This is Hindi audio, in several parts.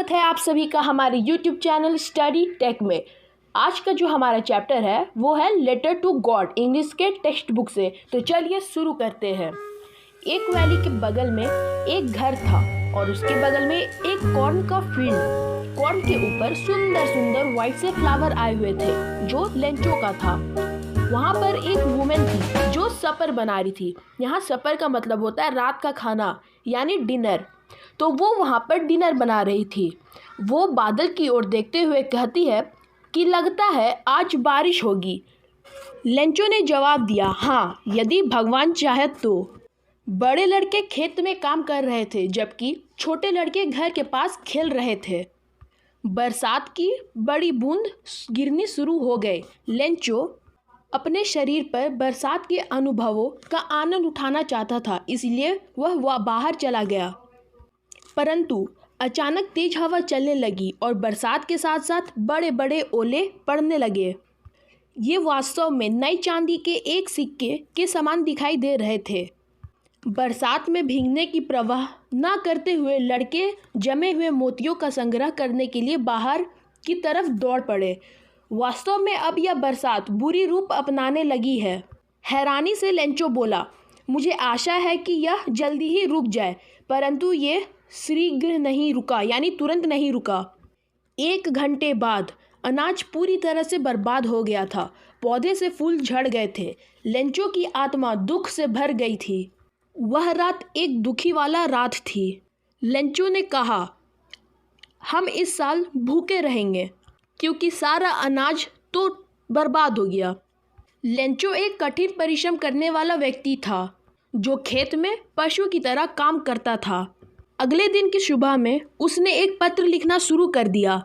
स्वागत है आप सभी का हमारे YouTube चैनल स्टडी टेक में। आज का जो हमारा चैप्टर है वो है लेटर टू गॉड, इंग्लिश के टेक्स्ट बुक से। तो चलिए शुरू करते हैं। एक वैली के बगल में एक घर था और उसके बगल में एक कॉर्न का फील्ड। कॉर्न के ऊपर सुंदर सुंदर व्हाइट से फ्लावर आए हुए थे जो लेंचो का था। वहाँ पर एक वुमेन थी जो सपर बना रही थी। यहाँ सपर का मतलब होता है रात का खाना यानी डिनर। तो वो वहाँ पर डिनर बना रही थी। वो बादल की ओर देखते हुए कहती है कि लगता है आज बारिश होगी। लेंचो ने जवाब दिया, हाँ यदि भगवान चाहे तो। बड़े लड़के खेत में काम कर रहे थे जबकि छोटे लड़के घर के पास खेल रहे थे। बरसात की बड़ी बूंद गिरनी शुरू हो गई। लेंचो अपने शरीर पर बरसात के अनुभवों का आनंद उठाना चाहता था, इसलिए वह बाहर चला गया। परंतु अचानक तेज हवा चलने लगी और बरसात के साथ साथ बड़े बड़े ओले पड़ने लगे। ये वास्तव में नई चांदी के एक सिक्के के समान दिखाई दे रहे थे। बरसात में भीगने की परवाह न करते हुए लड़के जमे हुए मोतियों का संग्रह करने के लिए बाहर की तरफ दौड़ पड़े। वास्तव में अब यह बरसात बुरी रूप अपनाने लगी है। हैरानी से लेंचो बोला, मुझे आशा है कि यह जल्दी ही रुक जाए। परंतु ये शीघ्र नहीं रुका, यानी तुरंत नहीं रुका। 1 घंटे बाद अनाज पूरी तरह से बर्बाद हो गया था। पौधे से फूल झड़ गए थे। लेंचो की आत्मा दुख से भर गई थी। वह रात एक दुखी वाला रात थी। लेंचो ने कहा, हम इस साल भूखे रहेंगे क्योंकि सारा अनाज तो बर्बाद हो गया। लेंचो एक कठिन परिश्रम करने वाला व्यक्ति था जो खेत में पशु की तरह काम करता था। अगले दिन की सुबह में उसने एक पत्र लिखना शुरू कर दिया।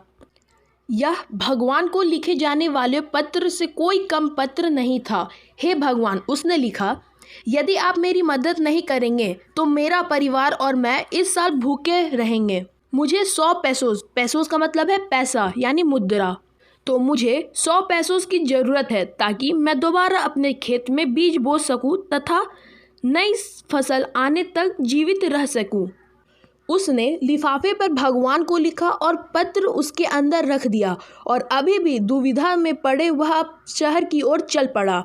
यह भगवान को लिखे जाने वाले पत्र से कोई कम पत्र नहीं था। हे भगवान, उसने लिखा, यदि आप मेरी मदद नहीं करेंगे तो मेरा परिवार और मैं इस साल भूखे रहेंगे। मुझे 100 पैसोस, पैसोस का मतलब है पैसा यानी मुद्रा, तो मुझे 100 पैसोस की ज़रूरत है ताकि मैं दोबारा अपने खेत में बीज बो सकूं तथा नई फसल आने तक जीवित रह सकूं। उसने लिफाफे पर भगवान को लिखा और पत्र उसके अंदर रख दिया और अभी भी दुविधा में पड़े वह शहर की ओर चल पड़ा।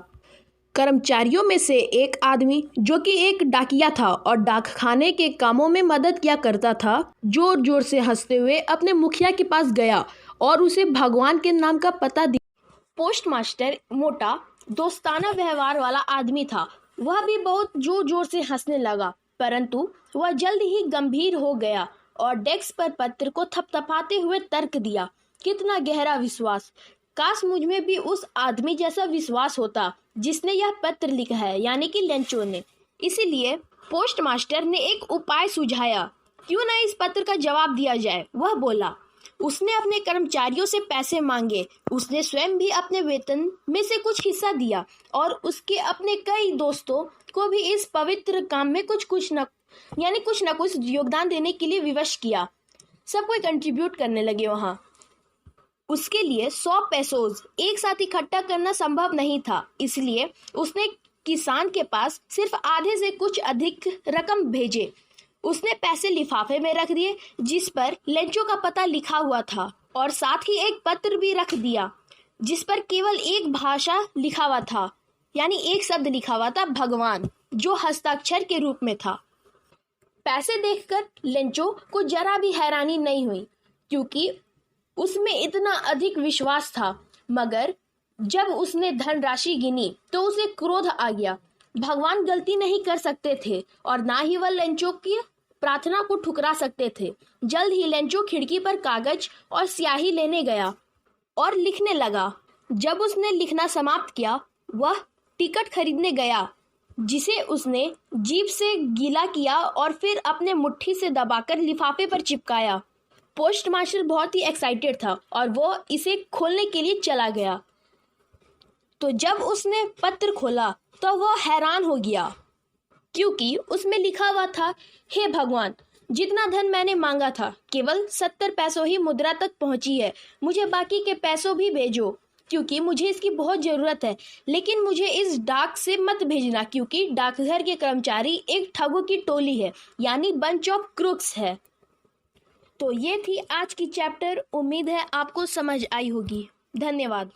कर्मचारियों में से एक आदमी जो कि एक डाकिया था और डाकखाने के कामों में मदद किया करता था, जोर जोर से हंसते हुए अपने मुखिया के पास गया और उसे भगवान के नाम का पता दिया। पोस्टमास्टर मोटा दोस्ताना व्यवहार वाला आदमी था। वह भी बहुत जोर जोर से हंसने लगा, परंतु वह जल्द ही गंभीर हो गया और डेस्क पर पत्र को थपथपाते हुए तर्क दिया, कितना गहरा विश्वास! काश मुझ में भी उस आदमी जैसा विश्वास होता जिसने यह पत्र लिखा है, यानी कि लेंचो ने। इसीलिए पोस्टमास्टर ने एक उपाय सुझाया, क्यों न इस पत्र का जवाब दिया जाए। वह बोला, उसने अपने कर्मचारियों से पैसे मांगे, उसने स्वयं भी अपने वेतन में से कुछ हिस्सा दिया और उसके अपने कई दोस्तों को भी इस पवित्र काम में कुछ न कुछ योगदान देने के लिए विवश किया। सब कोई कंट्रीब्यूट करने लगे। वहाँ उसके लिए 100 पैसोस एक साथ इकट्ठा करना संभव नहीं था, इसलिए उसने किसान के पास सिर्फ आधे से कुछ अधिक रकम भेजे। उसने पैसे लिफाफे में रख दिए जिस पर लेंचो का पता लिखा हुआ था और साथ ही एक पत्र भी रख दिया जिस पर केवल एक भाषा लिखा हुआ था, यानी एक शब्द लिखा हुआ था, भगवान, जो हस्ताक्षर के रूप में था। पैसे देखकर लेंचो को जरा भी हैरानी नहीं हुई क्योंकि उसमें इतना अधिक विश्वास था, मगर जब उसने धनराशि गिनी तो उसे क्रोध आ गया। भगवान गलती नहीं कर सकते थे और ना ही वह लेंचो की प्रार्थना को ठुकरा सकते थे। जल्द ही लेंचो खिड़की पर कागज और स्याही लेने गया और लिखने लगा। जब उसने लिखना समाप्त किया, वह टिकट खरीदने गया जिसे उसने जीभ से गीला किया और फिर अपने मुट्ठी से दबाकर लिफाफे पर चिपकाया। पोस्टमास्टर बहुत ही एक्साइटेड था और वो इसे खोलने के लिए चला गया। तो जब उसने पत्र खोला तो वह हैरान हो गया क्योंकि उसमें लिखा हुआ था, हे भगवान, जितना धन मैंने मांगा था केवल 70 पैसों ही मुद्रा तक पहुंची है। मुझे बाकी के पैसों भी भेजो क्योंकि मुझे इसकी बहुत ज़रूरत है, लेकिन मुझे इस डाक से मत भेजना क्योंकि डाकघर के कर्मचारी एक ठगों की टोली है, यानी बंच ऑफ क्रूक्स है। तो ये थी आज की चैप्टर। उम्मीद है आपको समझ आई होगी। धन्यवाद।